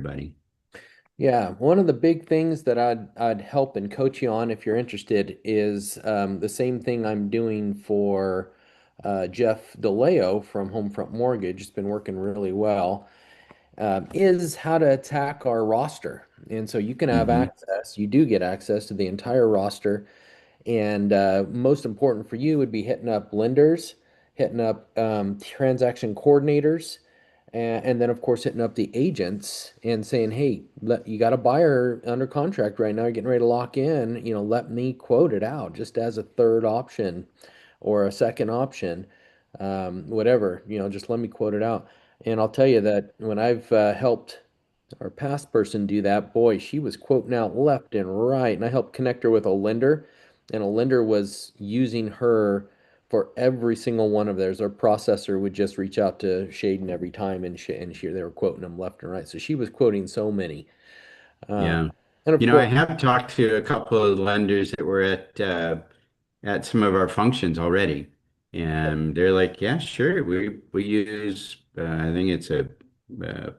everybody. Yeah, one of the big things that I'd help and coach you on if you're interested is the same thing I'm doing for Jeff DeLeo from Homefront Mortgage. It's been working really well. Is how to attack our roster, and so you can have Hmm. access. You do get access to the entire roster. And most important for you would be hitting up lenders, hitting up transaction coordinators, and then of course hitting up the agents and saying, "Hey, you got a buyer under contract right now. You're getting ready to lock in. Let me quote it out just as a third option or a second option, whatever. Just let me quote it out." And I'll tell you that when I've helped our past person do that, boy, she was quoting out left and right. And I helped connect her with a lender, and a lender was using her for every single one of theirs. Our processor would just reach out to Shaden every time, and they were quoting them left and right. So she was quoting so many. Um, Yeah. and of I course, have talked to a couple of lenders that were at some of our functions already, and they're like, "Yeah, sure, we use I think it's a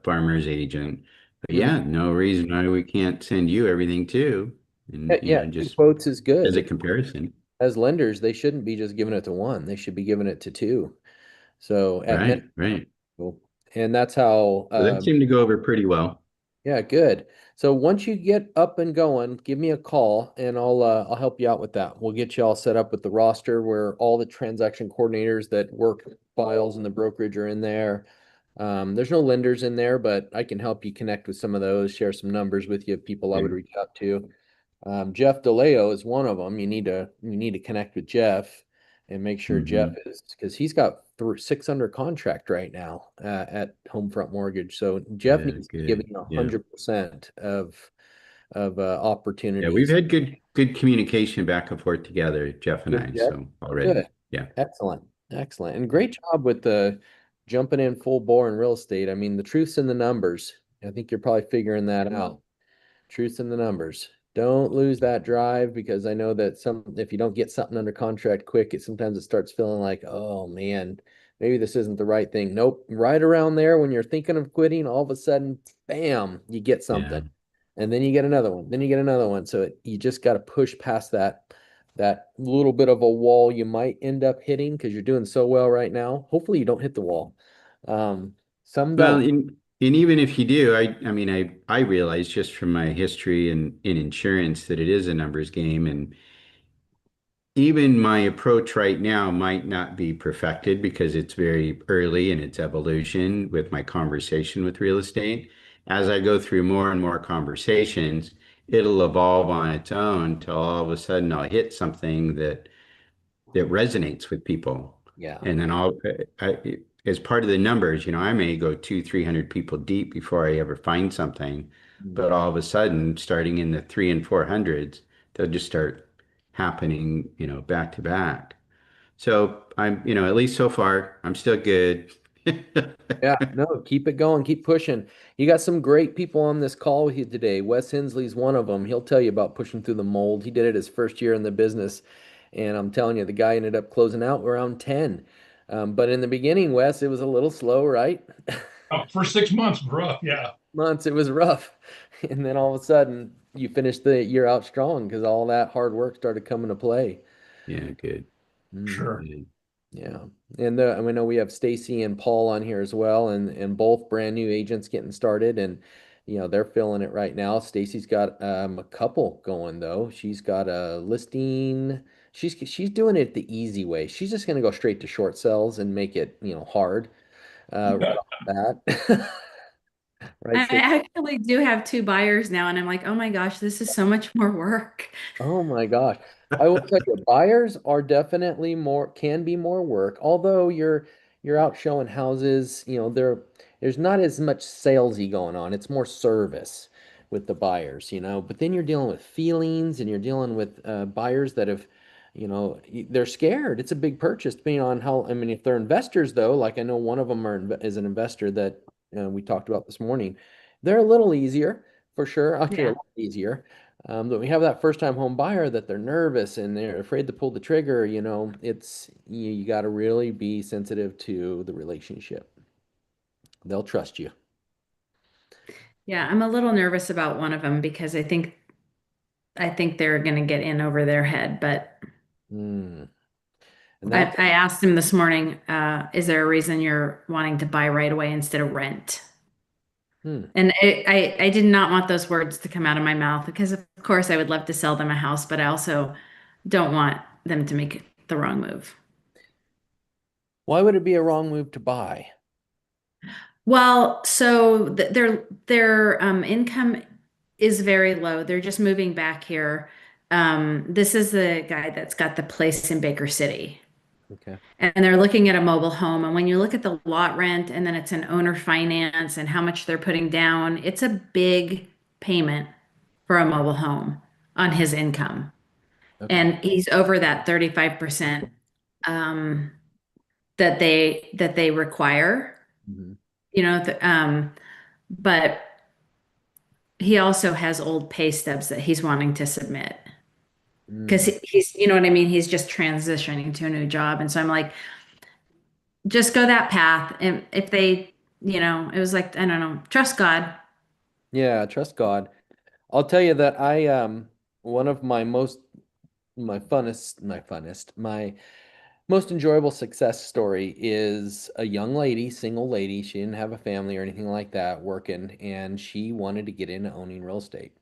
farmer's agent, but mhm. yeah, no reason why we can't send you everything too, and Yeah, yeah, two just quotes is as a good. comparison." As lenders, they shouldn't be just giving it to one. They should be giving it to two. So at minimum, Right, right. and that's how So that seemed to go over pretty well. yeah, good. So once you get up and going, give me a call and I'll help you out with that. We'll get you all set up with the roster where all the transaction coordinators that work files in the brokerage are in there. There's no lenders in there, but I can help you connect with some of those, share some numbers with you, people I would Okay. reach out to. Jeff DeLeo is one of them. You need to connect with Jeff and make sure Jeff Hmm. is because he's got six under contract right now at Homefront Mortgage. So Jeff Yeah, needs to be good. giving Yeah. 100% of Yeah, we've opportunities. had good communication back and forth together, Jeff and With I, Jeff, so already. good, Yeah. excellent, excellent, and great job with the jumping in full bore in real estate. I mean, the truth's in the numbers. I think you're probably figuring that out. Truth in the numbers. Don't lose that drive because I know that if you don't get something under contract quick, sometimes it starts feeling like, oh man, maybe this isn't the right thing. Nope. Right around there when you're thinking of quitting, all of a sudden, bam, you get Yeah. something. And then you get another one. Then you get another one. So you just got to push past that little bit of a wall you might end up hitting because you're doing so well right now. Hopefully you don't hit the wall. Some Well, don't. and even if you do, I mean, I realize just from my history in insurance that it is a numbers game, and even my approach right now might not be perfected because it's very early in its evolution with my conversation with real estate. As I go through more and more conversations, it'll evolve on its own till all of a sudden I'll hit something that resonates with people. Yeah. And then as part of the numbers, I may go 300 people deep before I ever find something. Mm. But all of a sudden, starting in the three and four hundreds, they'll just start happening, back to back. So at least so far, I'm still good. Yeah, no, keep it going, keep pushing. You got some great people on this call with you today. Wes Hensley's one of them. He'll tell you about pushing through the mold. He did it his first year in the business, and I'm telling you, the guy ended up closing out around 10. But in the beginning, Wes, it was a little slow, right? For 6 months, bro. Yeah. Months, it was rough. And then all of a sudden, you finished the year out strong because all that hard work started coming to play. Yeah, good. Sure. Good. Yeah. And we know we have Stacy and Paul on here as well, and both brand new agents getting started, and they're feeling it right now. Stacy's got a couple going though. She's got a listing. She's doing it the easy way. She's just gonna go straight to short sales and make it, hard right off the bat. Right, I Stacy? actually do have two buyers now, and I'm like, oh my gosh, this is so much more work. Oh my gosh. I will tell you, buyers are definitely can be more work. Although you're out showing houses, there's not as much salesy going on. It's more service with the buyers, But then you're dealing with feelings and you're dealing with buyers that have, they're scared. It's a big purchase, depending on how, I mean, if they're investors though, like I know one of them is an investor that we talked about this morning. They're a little easier for sure. Actually, a Yeah. lot easier. But we have that first time home buyer that they're nervous and they're afraid to pull the trigger, you got to really be sensitive to the relationship. They'll trust you. Yeah, I'm a little nervous about one of them because I think they're going to get in over their head. But Hmm. And I, that's I asked him this morning, is there a reason you're wanting to buy right away instead of rent? hmm. And I did not want those words to come out of my mouth because, of course, I would love to sell them a house, but I also don't want them to make the wrong move. Why would it be a wrong move to buy? Well, so their income is very low. They're just moving back here. This is the guy that's got the place in Baker City. Okay. And they're looking at a mobile home. And when you look at the lot rent and then it's an owner finance and how much they're putting down, it's a big payment for a mobile home on his income. Okay. And he's over that 35% um, that they require, Hmm. but he also has old pay stubs that he's wanting to submit because Mm. he's, you know what I mean? He's just transitioning to a new job. And so I'm like, just go that path. And if they, it was like, I don't know, trust God. Yeah, trust God. I'll tell you that one of my most enjoyable success story is a young lady, single lady. She didn't have a family or anything like that working, and she wanted to get into owning real estate.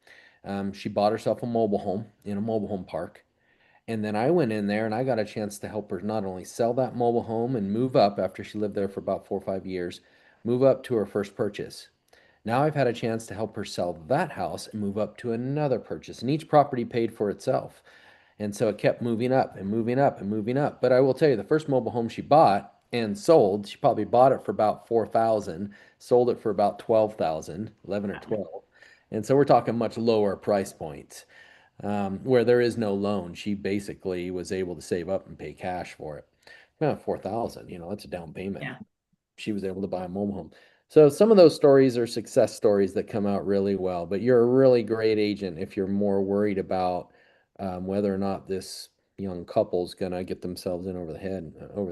She bought herself a mobile home in a mobile home park. And then I went in there and I got a chance to help her not only sell that mobile home and move up after she lived there for about 4 or 5 years, move up to her first purchase. Now I've had a chance to help her sell that house and move up to another purchase, and each property paid for itself. And so it kept moving up and moving up and moving up. But I will tell you, the first mobile home she bought and sold, she probably bought it for about 4,000, sold it for about 12,000, 11 or 12. And so we're talking much lower price points, where there is no loan. She basically was able to save up and pay cash for it. 4,000, that's a down payment. Yeah. She was able to buy a mobile home. So some of those stories are success stories that come out really well, but you're a really great agent if you're more worried about whether or not this young couple's gonna get themselves in over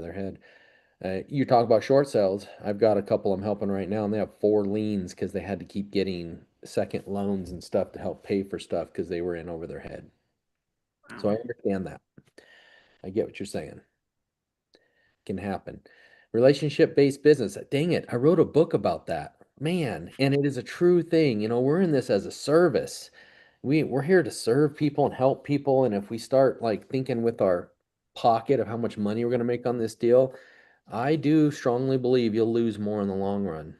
their head. You talk about short sales. I've got a couple I'm helping right now, and they have 4 liens because they had to keep getting second loans and stuff to help pay for stuff because they were in over their head. So I Wow. understand that. I get what you're saying. Can happen. Relationship-based business. Dang it, I wrote a book about that. Man, and it is a true thing. We're in this as a service. We're here to serve people and help people. And if we start like thinking with our pocket of how much money we're going to make on this deal, I do strongly believe you'll lose more in the long run.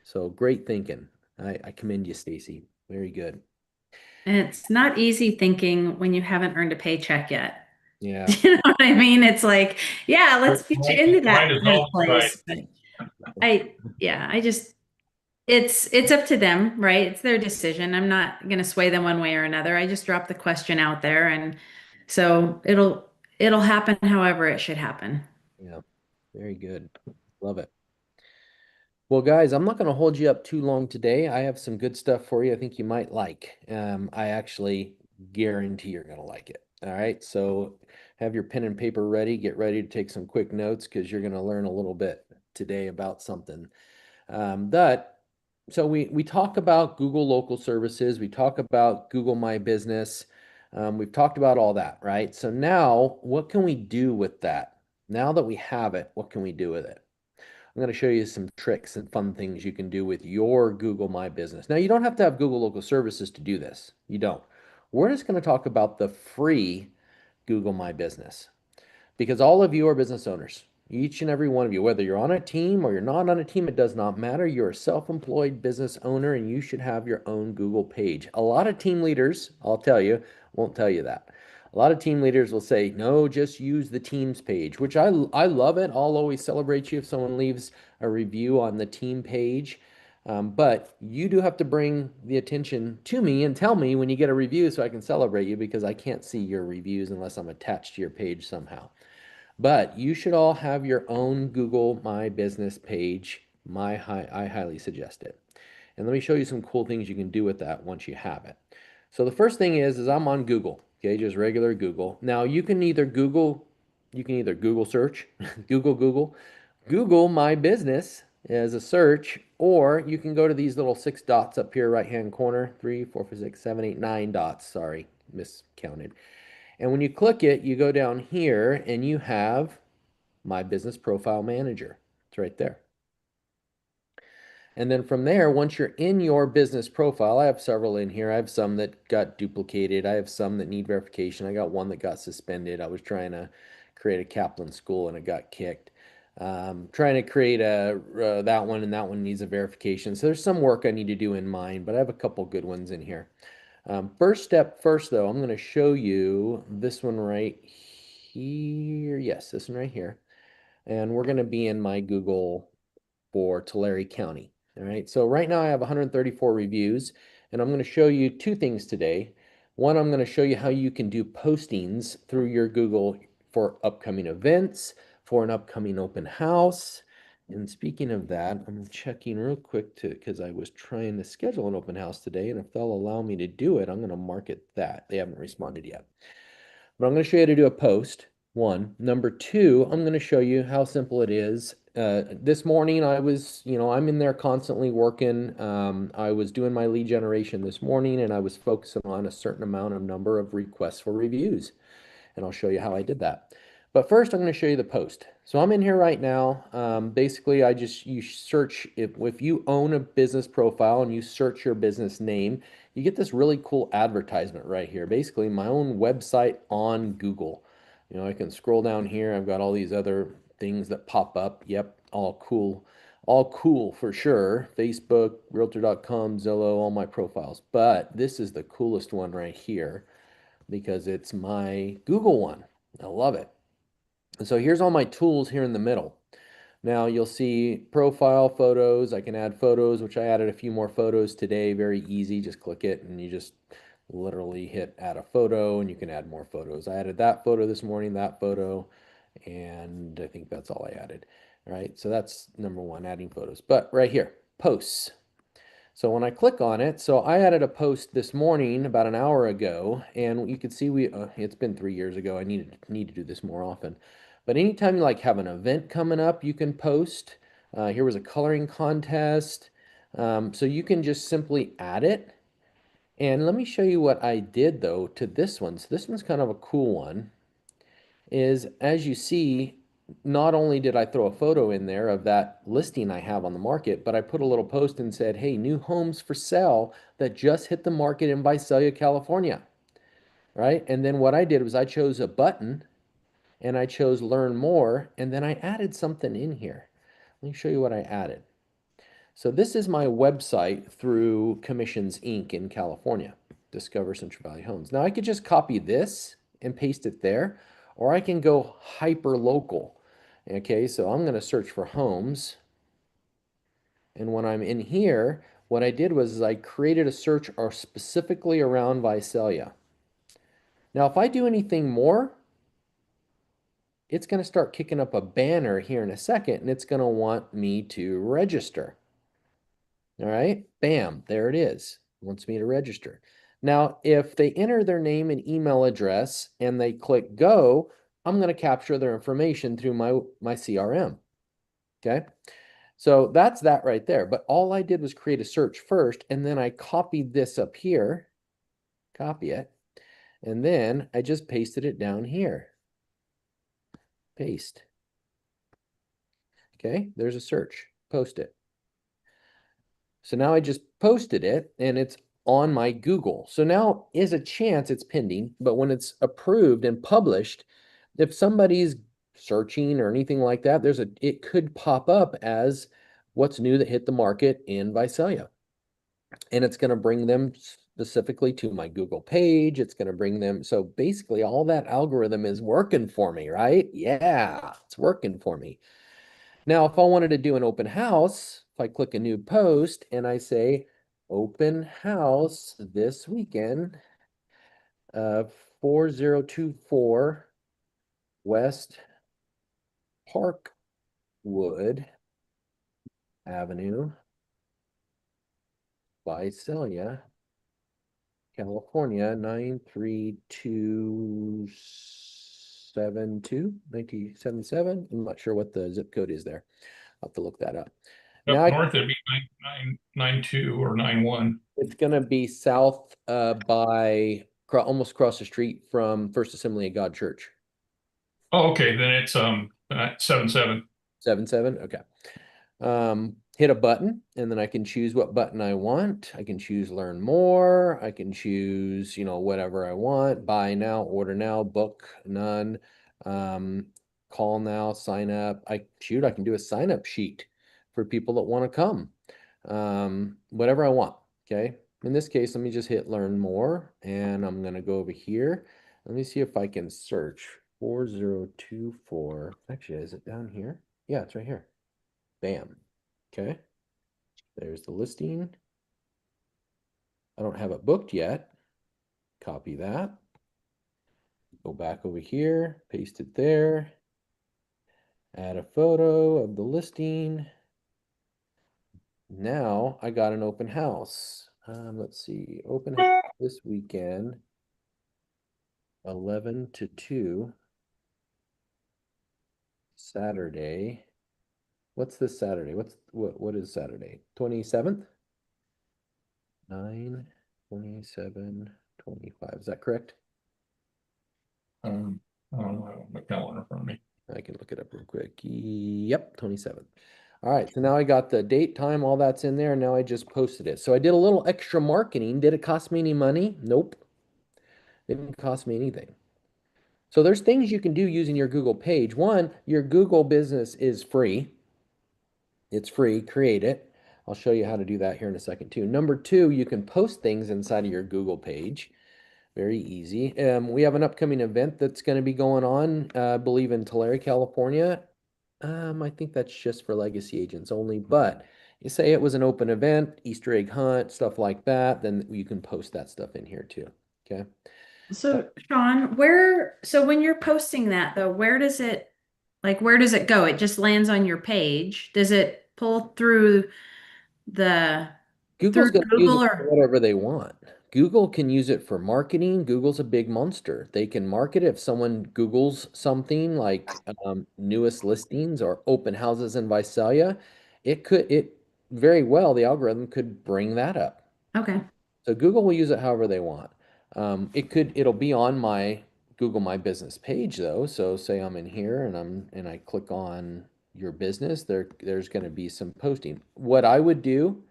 So great thinking. I commend you, Stacy. Very good. And it's not easy thinking when you haven't earned a paycheck yet. Yeah. You know what I mean? It's like, yeah, let's get you Right, into right that is kind of always right. place. But yeah, I just, it's up to them, right? It's their decision. I'm not going to sway them one way or another. I just dropped the question out there, and so it'll happen however it should happen. Yeah. Very good. Love it. Well, guys, I'm not going to hold you up too long today. I have some good stuff for you I think you might like. I actually guarantee you're going to like it. All right. So have your pen and paper ready. Get ready to take some quick notes because you're going to learn a little bit today about something. That so we talk about Google local services. We talk about Google My Business. We've talked about all that, right? So now what can we do with that? Now that we have it, what can we do with it? I'm going to show you some tricks and fun things you can do with your Google My Business. Now, you don't have to have Google Local Services to do this. You don't. We're just going to talk about the free Google My Business because all of you are business owners. Each and every one of you, whether you're on a team or you're not on a team, it does not matter. You're a self-employed business owner and you should have your own Google page. A lot of team leaders, I'll tell you, won't tell you that. A lot of team leaders will say, no, just use the teams page, which I love it. I'll always celebrate you if someone leaves a review on the team page. But you do have to bring the attention to me and tell me when you get a review so I can celebrate you because I can't see your reviews unless I'm attached to your page somehow. But you should all have your own Google My Business page. I highly suggest it. And let me show you some cool things you can do with that once you have it. So the first thing is I'm on Google, okay, just regular Google. Now you can either Google search, Google My Business, as a search, or you can go to these little 6 dots up here, right-hand corner, 3, 4, 5, 6, 7, 8, 9 dots. Sorry, miscounted. And when you click it, you go down here and you have My Business Profile Manager. It's right there. And then from there, once you're in your business profile, I have several in here. I have some that got duplicated. I have some that need verification. I got one that got suspended. I was trying to create a Kaplan school and it got kicked. Trying to create that one, and that one needs a verification. So there's some work I need to do in mine, but I have a couple good ones in here. First step first, though, I'm going to show you this one right here. Yes, this one right here. And we're going to be in my Google for Tulare County. All right, so right now I have 134 reviews, and I'm going to show you two things today. One, I'm going to show you how you can do postings through your Google for upcoming events, for an upcoming open house. And speaking of that, I'm checking real quick because I was trying to schedule an open house today, and if they'll allow me to do it, I'm going to market that. They haven't responded yet. But I'm going to show you how to do a post, one. Number two, I'm going to show you how simple it is. This morning I was, I'm in there constantly working. I was doing my lead generation this morning, and I was focusing on a certain number of requests for reviews. And I'll show you how I did that. But first, I'm going to show you the post. So I'm in here right now. Basically, you search, if you own a business profile and you search your business name, you get this really cool advertisement right here. Basically, my own website on Google. I can scroll down here. I've got all these other things that pop up. Yep, all cool for sure. Facebook, Realtor.com, Zillow, all my profiles. But this is the coolest one right here because it's my Google one. I love it. And so here's all my tools here in the middle. Now you'll see profile photos. I can add photos, which I added a few more photos today. Very easy. Just click it and you just literally hit add a photo and you can add more photos. I added that photo this morning, that photo, and I think that's all I added. All right, so that's number one, adding photos. But right here, posts. So when I click on it, so I added a post this morning about an hour ago, and you can see it's been 3 years ago. I need to do this more often. But anytime you have an event coming up, you can post. Here was a coloring contest. So you can just simply add it. And let me show you what I did though to this one. So this one's kind of a cool one. Is as you see, not only did I throw a photo in there of that listing I have on the market, but I put a little post and said, hey, new homes for sale that just hit the market in Visalia, California. Right? And then what I did was I chose a button and I chose learn more, and then I added something in here. Let me show you what I added. So this is my website through Commissions Inc. in California, Discover Central Valley Homes. Now I could just copy this and paste it there, or I can go hyper local. Okay, so I'm going to search for homes. And when I'm in here, what I did was I created a search specifically around Visalia. Now, if I do anything more, it's going to start kicking up a banner here in a second, and it's going to want me to register. All right, bam, there it is. It wants me to register. Now, if they enter their name and email address and they click go, I'm going to capture their information through my CRM. Okay, so that's that right there. But all I did was create a search first, and then I copied this up here, copy it, and then I just pasted it down here. Paste. Okay, there's a search. Post it. So now I just posted it and it's on my Google. So now is a chance it's pending, but when it's approved and published, if somebody's searching or anything like that, it could pop up as what's new that hit the market in Visalia. And it's going to bring them specifically to my Google page. It's going to bring them. So basically all that algorithm is working for me, right? Yeah, it's working for me. Now, if I wanted to do an open house, if I click a new post and I say open house this weekend, 4024 West Parkwood Avenue, Visalia, California, 93272, 1977. I'm not sure what the zip code is there. I'll have to look that up. Now Up I, north, it'd be 992 or 91. it's going to be south by almost across the street from First Assembly of God Church. Oh, okay. Then it's 77. 77. Okay. Hit a button and then I can choose what button I want. I can choose learn more. I can choose, whatever I want. Buy now, order now, book none, um, call now, sign up. I can do a sign up sheet for people that want to come. Whatever I want. Okay. In this case, let me just hit learn more and I'm going to go over here. Let me see if I can search 4024. Actually, is it down here? Yeah, it's right here. Bam. Okay. There's the listing. I don't have it booked yet. Copy that. Go back over here, paste it there. Add a photo of the listing. Now I got an open house. Let's see. Open house this weekend, 11 to 2. Saturday. What's this Saturday? What is Saturday? 27th? 9, 27, 25. Is that correct? I don't know my calendar in front of me. I can look it up real quick. Yep, 27th. All right, so now I got the date, time, all that's in there. And now I just posted it. So I did a little extra marketing. Did it cost me any money? Nope. Didn't cost me anything. So there's things you can do using your Google page. One, your Google business is free. It's free. Create it. I'll show you how to do that here in a second too. Number two, you can post things inside of your Google page. Very easy. We have an upcoming event that's going to be going on, I believe in Tulare, California. I think that's just for legacy agents only, but you say it was an open event, Easter egg hunt, stuff like that, then you can post that stuff in here too. Okay. So Sean, so when you're posting that though, where does it go? It just lands on your page. Does it pull the Google's through going to use Google it for or whatever they want. Google can use it for marketing. Google's a big monster. They can market it if someone Googles something like newest listings or open houses in Visalia. It very well, the algorithm could bring that up. okay. So Google will use it however they want. It'll be on my Google My Business page though. So say I'm in here and I click on your business, there's going to be some posting. What I would do,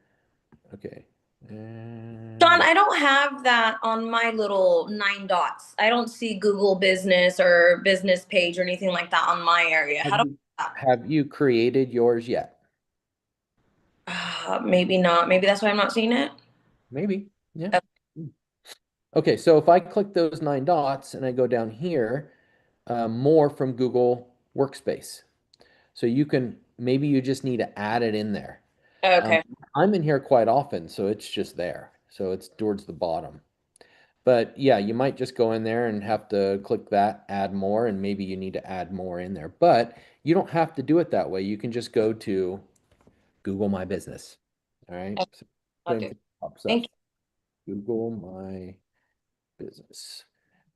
okay. John, I don't have that on my little 9 dots. I don't see Google Business or business page or anything like that on my area. Have How do you, have you created yours yet? maybe not. Maybe that's why I'm not seeing it. Maybe. Yeah. Okay, so if I click those 9 dots and I go down here, more from Google Workspace. So maybe you just need to add it in there. Okay. I'm in here quite often, so it's just there. So it's towards the bottom. But yeah, you might just go in there and have to click that, add more, and maybe you need to add more in there. But you don't have to do it that way. You can just go to Google My Business. All right. So I'll same do. thing pops up. Thank you. Google My Business.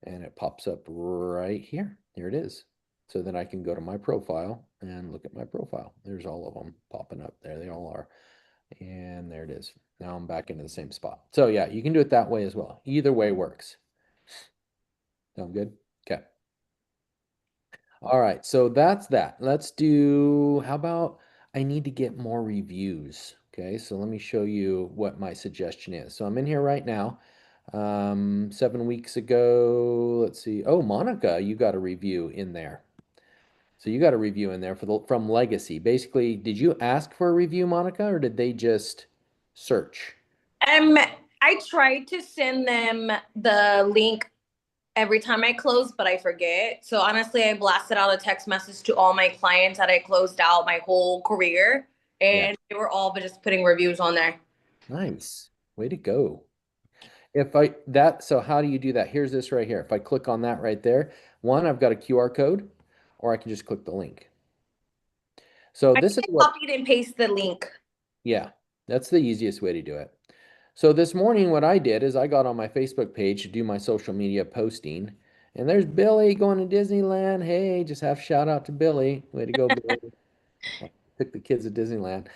And it pops up right here. Here it is. So then I can go to my profile and look at my profile. There's all of them popping up there. They all are. And there it is. Now I'm back into the same spot. So yeah, you can do it that way as well. Either way works. Sound good? Okay. All right, so that's that. Let's do, how about, I need to get more reviews. Okay, so let me show you what my suggestion is. So I'm in here right now. 7 weeks ago, let's see. Oh, Monica, you got a review in there. So you got a review in there from Legacy. Basically, did you ask for a review, Monica, or did they just search? I tried to send them the link every time I close, but I forget. So honestly, I blasted out a text message to all my clients that I closed out my whole career, Yeah. and they were all just putting reviews on there. Nice. Way to go. So how do you do that? Here's this right here. If I click on that right there, one, I've got a QR code, or I can just click the link. So I this is think I what, copied and pasted the link. yeah, that's the easiest way to do it. So this morning, what I did is I got on my Facebook page to do my social media posting, and there's Billy going to Disneyland. Hey, just have shout out to Billy. Way to go, Billy. Took the kids to Disneyland.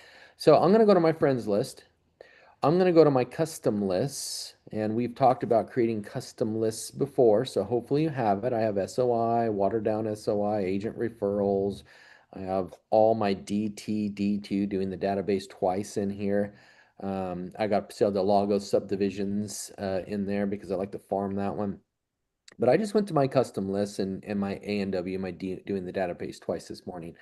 So I'm going to go to my friends list. I'm going to go to my custom lists, and we've talked about creating custom lists before, so hopefully you have it. I have SOI, watered down SOI, agent referrals. I have all my DT, D2 doing the database twice in here. I got the Lagos subdivisions in there because I like to farm that one. But I just went to my custom lists and my A&W, doing the database twice this morning.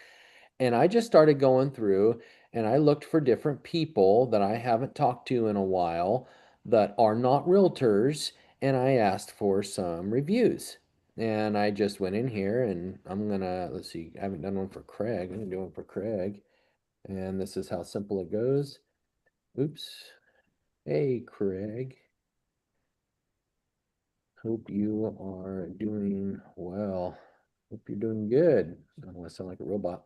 And I just started going through and I looked for different people that I haven't talked to in a while that are not realtors. And I asked for some reviews. And I just went in here and let's see, I haven't done one for Craig. I'm gonna do one for Craig. And this is how simple it goes. Oops. Hey, Craig. Hope you are doing well. Hope you're doing good. I don't want to sound like a robot.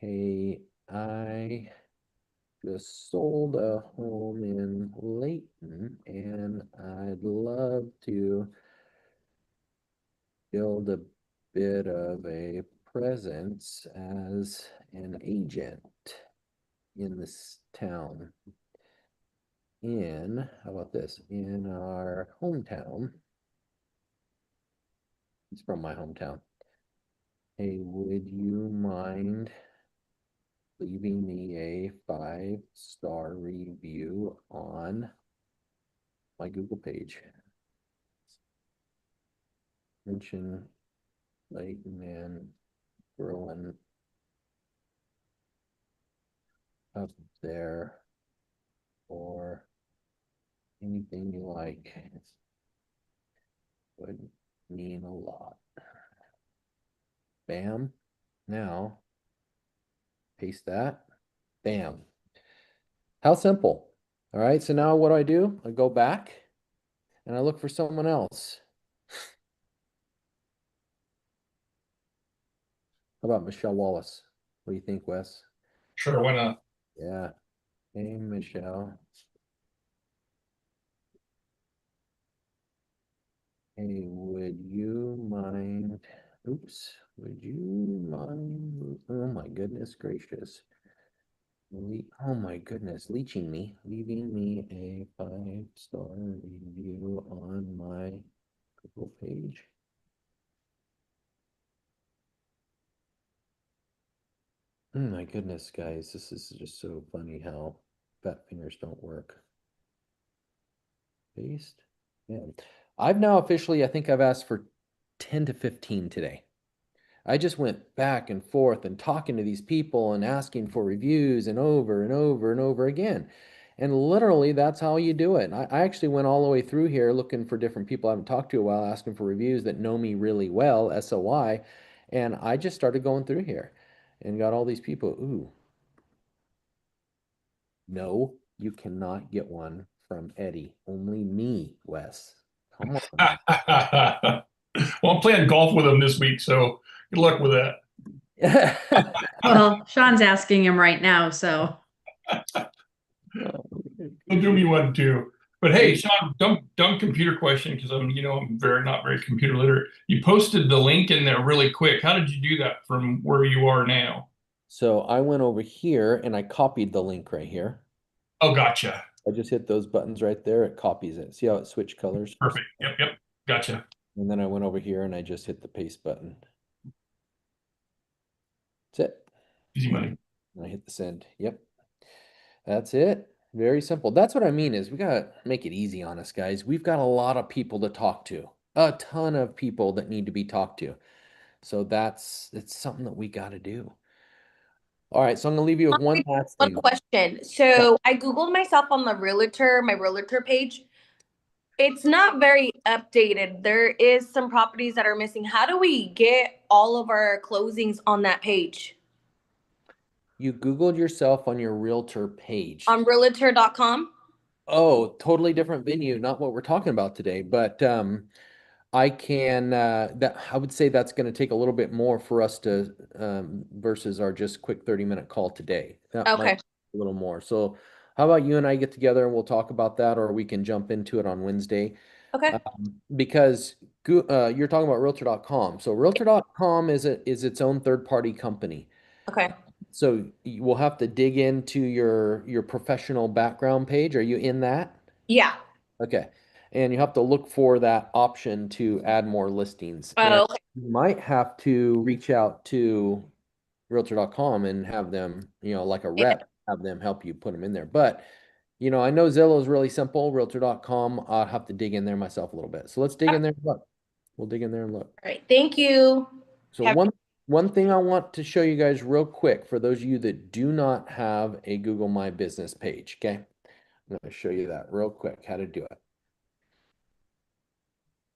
Hey, I just sold a home in Layton and I'd love to build a bit of a presence as an agent in this town. How about this? In our hometown. It's from my hometown. Hey, would you mind leaving me a 5-star review on my Google page? Mention Layton and growing up there or anything you like. Would mean a lot. Bam. Now, paste that. Bam. How simple. All right, so now what do? I go back and I look for someone else. How about Michelle Wallace? What do you think, Wes? Sure, why not? Yeah. Hey, Michelle. Hey, would you mind? Oops. Would you mind? Oh my goodness gracious. Oh my goodness, leeching me, leaving me a 5-star review on my Google page. Oh my goodness, guys, this is just so funny how fat fingers don't work. Paste. Yeah. I've now officially, I think I've asked for 10 to 15 today. I just went back and forth and talking to these people and asking for reviews and over and over and over again. And literally, that's how you do it. I actually went all the way through here looking for different people I haven't talked to a while, asking for reviews that know me really well, SOI. And I just started going through here and got all these people. Ooh, no, you cannot get one from Eddie. Only me, Wes. Come on. Well, I'm playing golf with him this week, so good luck with that. Well, Sean's asking him right now, so. He'll do me one too. But hey, Sean, dumb computer question because I'm not very computer literate. You posted the link in there really quick. How did you do that from where you are now? So I went over here and I copied the link right here. Oh, gotcha. I just hit those buttons right there. It copies it. See how it switched colors? Perfect. Yep. Gotcha. And then I went over here and I just hit the paste button. That's it. Easy money. And I hit the send. Yep. That's it. Very simple. That's what I mean is we got to make it easy on us, guys. We've got a lot of people to talk to. A ton of people that need to be talked to. So it's something that we got to do. All right, so I'm gonna leave you with one last One thing. question. So I Googled myself on my realtor page. It's not very updated. There is some properties that are missing. How do we get all of our closings on that page? You Googled yourself on your realtor page. On realtor.com? Oh, totally different venue, not what we're talking about today, but I can I would say that's going to take a little bit more for us to versus our just quick 30-minute call today. That might Okay. be a little more. So how about you and I get together and we'll talk about that, or we can jump into it on Wednesday. Okay. Because you're talking about realtor.com. So realtor.com is its own third-party company. Okay. So you will have to dig into your professional background page. Are you in that? Yeah. Okay. And you have to look for that option to add more listings. And Oh, okay. you might have to reach out to realtor.com and have them, like a rep, have them help you put them in there. But, I know Zillow is really simple. Realtor.com, I'll have to dig in there myself a little bit. So let's dig in there and look. We'll dig in there and look. All right. Thank you. So Have one thing I want to show you guys real quick for those of you that do not have a Google My Business page, okay? I'm going to show you that real quick, how to do it.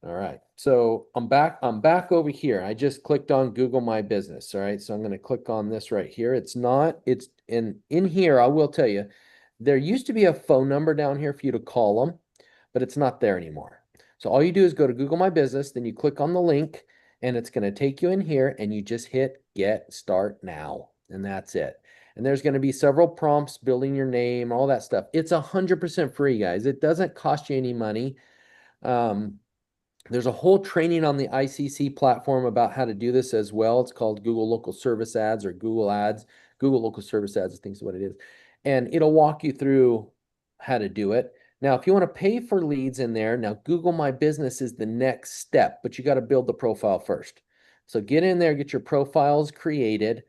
All right. So I'm back over here. I just clicked on Google My Business. All right. So I'm going to click on this right here. It's in here, I will tell you, there used to be a phone number down here for you to call them, but it's not there anymore. So all you do is go to Google My Business, then you click on the link, and it's going to take you in here, and you just hit Get Start Now, and that's it. And there's going to be several prompts, building your name, all that stuff. It's 100% free, guys. It doesn't cost you any money. There's a whole training on the ICC platform about how to do this as well. It's called Google Local Service Ads or Google Ads. Google Local Service Ads, I think is what it is. And it'll walk you through how to do it. Now, if you want to pay for leads in there, now Google My Business is the next step, but you got to build the profile first. So get in there, get your profiles created,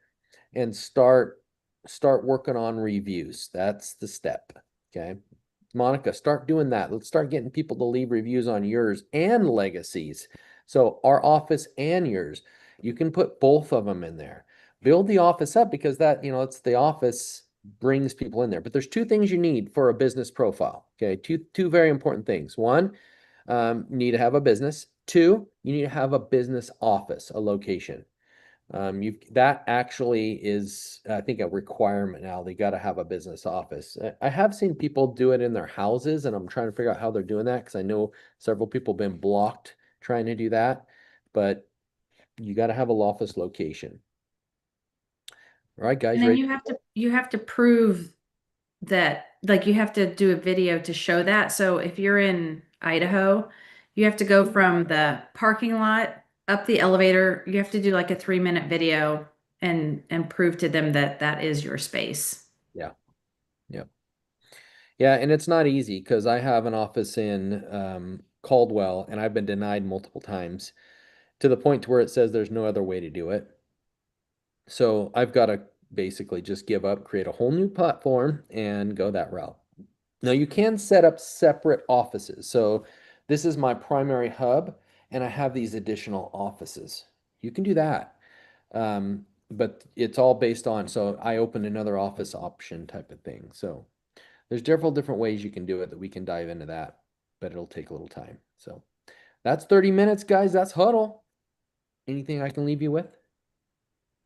and start working on reviews. That's the step. Okay. Monica, start doing that. Let's start getting people to leave reviews on yours and Legacies. So our office and yours, you can put both of them in there. Build the office up because that, it's the office brings people in there. But there's two things you need for a business profile. Okay. Two very important things. One, you need to have a business. Two, you need to have a business office, a location. That actually is, I think, a requirement now. They got to have a business office. I have seen people do it in their houses, and I'm trying to figure out how they're doing that because I know several people have been blocked trying to do that. But you got to have a office location. All right, guys, And then ready? you have to prove that, like, you have to do a video to show that. So if you're in Idaho, you have to go from the parking lot up the elevator. You have to do like a 3-minute video and prove to them that that is your space. Yeah, yeah, yeah. And it's not easy because I have an office in Caldwell, and I've been denied multiple times to the point to where it says there's no other way to do it. So I've got to basically just give up, create a whole new platform, and go that route. Now you can set up separate offices. So this is my primary hub, and I have these additional offices. You can do that. But it's all based on, so I opened another office option type of thing. So there's different ways you can do it that we can dive into that, but it'll take a little time. So that's 30 minutes, guys. That's Huddle. Anything I can leave you with?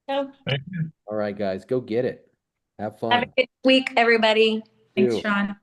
a Thank you. All right, guys, go get it. Have have a fun. good week, everybody. Thanks, You. Sean.